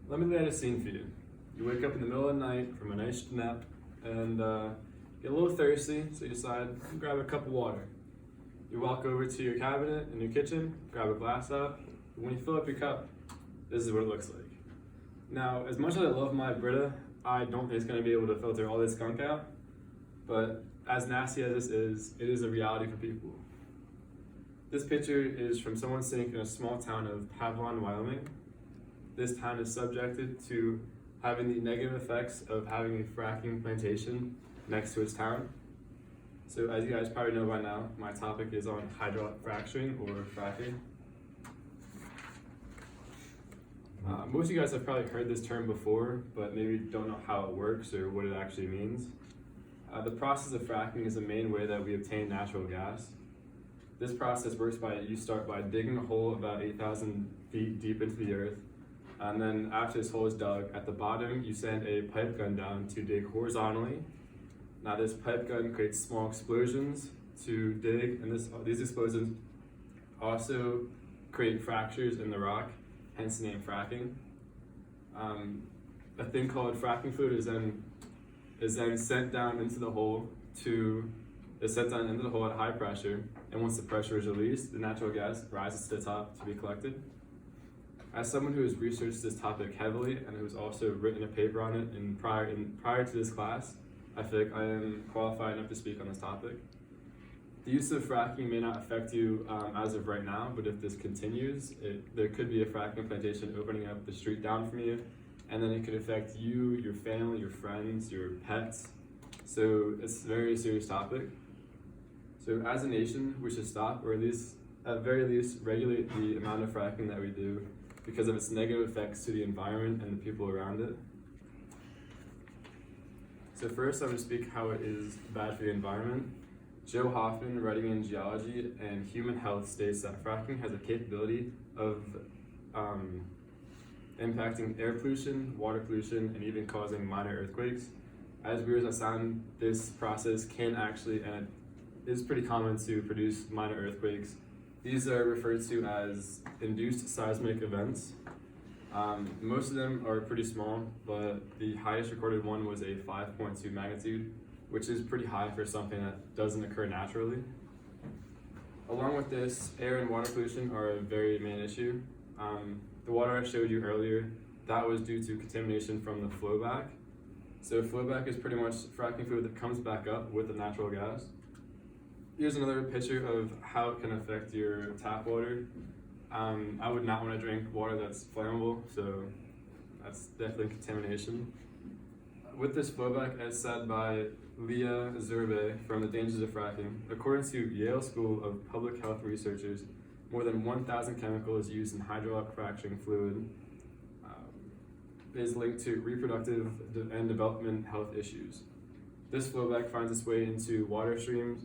Let me lay a scene for you. You wake up in the middle of the night from a nice nap and get a little thirsty, so you decide to grab a cup of water. You walk over to your cabinet in your kitchen, grab a glass out. When you fill up your cup, this is what it looks like. Now, as much as I love my Brita, I don't think it's going to be able to filter all this skunk out, but as nasty as this is, it is a reality for people. This picture is from someone sitting in a small town of Pavon, Wyoming. This town is subjected to having the negative effects of having a fracking plantation next to its town. So as you guys probably know by now, my topic is on hydraulic fracturing or fracking. Most of you guys have probably heard this term before, but maybe don't know how it works or what it actually means. The process of fracking is the main way that we obtain natural gas. This process works by, you start by digging a hole about 8,000 feet deep into the earth, and then after this hole is dug, at the bottom you send a pipe gun down to dig horizontally. Now this pipe gun creates small explosions to dig, and these explosions also create fractures in the rock, hence the name fracking. A thing called fracking fluid is then sent down into the hole at high pressure, and once the pressure is released, the natural gas rises to the top to be collected. As someone who has researched this topic heavily and who's also written a paper on it prior to this class, I feel like I am qualified enough to speak on this topic. The use of fracking may not affect you as of right now, but if this continues, there could be a fracking plantation opening up the street down from you, and then it could affect you, your family, your friends, your pets. So it's a very serious topic. So as a nation, we should stop, or at very least regulate the amount of fracking that we do because of its negative effects to the environment and the people around it. So first, I'm going to speak how it is bad for the environment. Joe Hoffman, writing in Geology and Human Health, states that fracking has a capability of impacting air pollution, water pollution, and even causing minor earthquakes. As weird as that sounds, this process can actually, and it is pretty common to produce minor earthquakes. These are referred to as induced seismic events. Most of them are pretty small, but the highest recorded one was a 5.2 magnitude, which is pretty high for something that doesn't occur naturally. Along with this, air and water pollution are a very main issue. The water I showed you earlier, that was due to contamination from the flowback. So flowback is pretty much fracking fluid that comes back up with the natural gas. Here's another picture of how it can affect your tap water. I would not want to drink water that's flammable, so that's definitely contamination. With this flowback, as said by Leah Zerbe from The Dangers of Fracking, according to Yale School of Public Health researchers, more than 1,000 chemicals used in hydraulic fracturing fluid is linked to reproductive and development health issues. This flowback finds its way into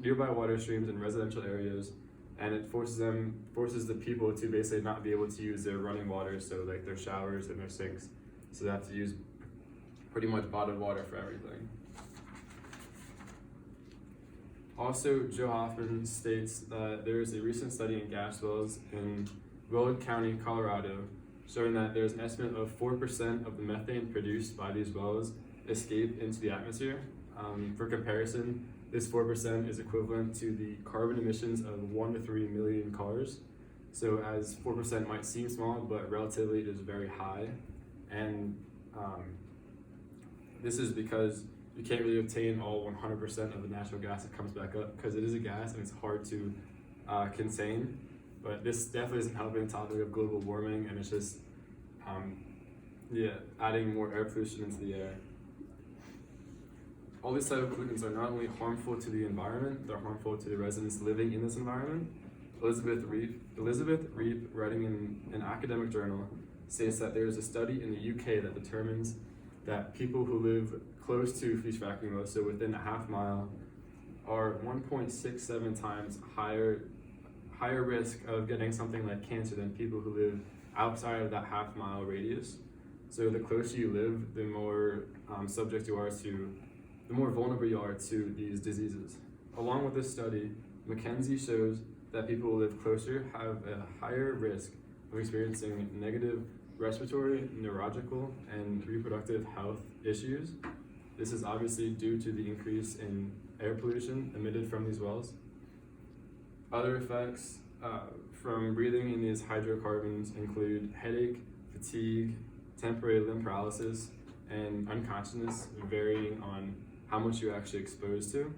nearby water streams in residential areas, and it forces the people to basically not be able to use their running water, so like their showers and their sinks. So they have to use pretty much bottled water for everything. Also, Joe Hoffman states that there is a recent study in gas wells in Willard County, Colorado, showing that there's an estimate of 4% of the methane produced by these wells escape into the atmosphere. For comparison, this 4% is equivalent to the carbon emissions of 1 to 3 million cars. So as 4% might seem small, but relatively it is very high. And this is because you can't really obtain all 100% of the natural gas that comes back up because it is a gas and it's hard to contain. But this definitely isn't helping the topic of global warming, and it's just adding more air pollution into the air. All these type of pollutants are not only harmful to the environment, they're harmful to the residents living in this environment. Elizabeth Reep, writing in an academic journal, states that there is a study in the UK that determines that people who live close to these fracking wells, so within a half mile, are 1.67 times higher risk of getting something like cancer than people who live outside of that half mile radius. So the closer you live, the more the more vulnerable you are to these diseases. Along with this study, McKenzie shows that people who live closer have a higher risk of experiencing negative respiratory, neurological, and reproductive health issues. This is obviously due to the increase in air pollution emitted from these wells. Other effects from breathing in these hydrocarbons include headache, fatigue, temporary limb paralysis, and unconsciousness, varying on how much you're actually exposed to.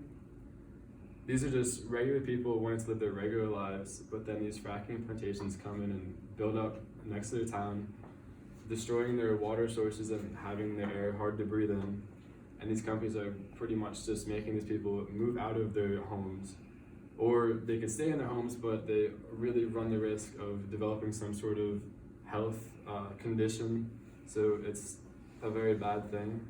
These are just regular people wanting to live their regular lives, but then these fracking plantations come in and build up next to their town, destroying their water sources and having their air hard to breathe in. And these companies are pretty much just making these people move out of their homes. Or they could stay in their homes, but they really run the risk of developing some sort of health condition. So it's a very bad thing.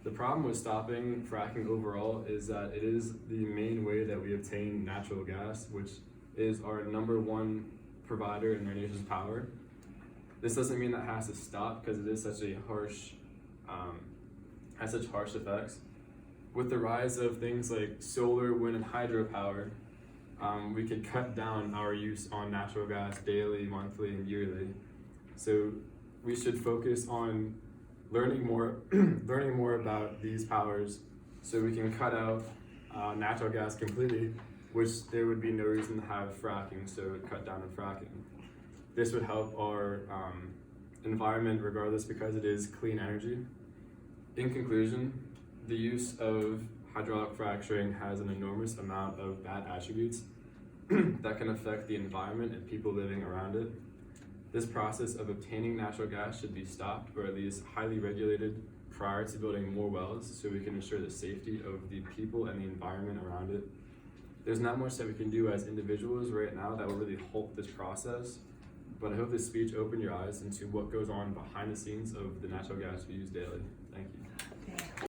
The problem with stopping fracking overall is that it is the main way that we obtain natural gas, which is our #1 provider in our nation's power. This doesn't mean that has to stop because it is such a harsh, has such harsh effects. With the rise of things like solar, wind, and hydropower, we could cut down our use on natural gas daily, monthly, and yearly. So we should focus on learning more about these powers so we can cut out natural gas completely, which there would be no reason to have fracking, so it would cut down on fracking. This would help our environment regardless because it is clean energy. In conclusion, the use of hydraulic fracturing has an enormous amount of bad attributes that can affect the environment and people living around it. This process of obtaining natural gas should be stopped or at least highly regulated prior to building more wells so we can ensure the safety of the people and the environment around it. There's not much that we can do as individuals right now that will really halt this process, but I hope this speech opened your eyes into what goes on behind the scenes of the natural gas we use daily. Thank you.